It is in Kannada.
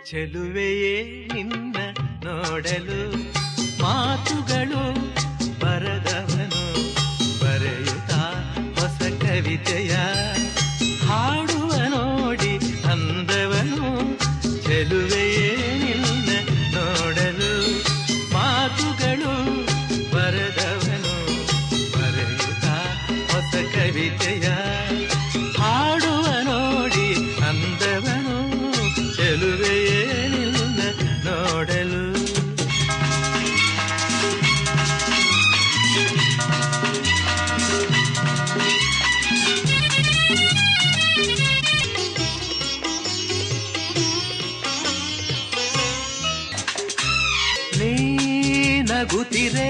ಚೆಲುವೆಯೇ ನಿನ್ನ ನೋಡಲು ಮಾತುಗಳು ಬರದವನು ಬರೆಯುತ್ತಾ ಹೊಸ ಕವಿತೆಯ ಹಾಡುವ ನೋಡಿ ಅಂದವನು. ಚೆಲುವೆಯೇ ನಿನ್ನ ನೋಡಲು ಮಾತುಗಳು ಬರದವನು ಬರೆಯುತ್ತಾ ಹೊಸ ಕವಿತೆಯ ಹಾಡುವ ನೋಡಿ ಅಂದವನು. ಚೆಲುವೆಯೇ ನಿನ್ನ ನೋಡಲು. ನೀ ನಗುತ್ತಿರೆ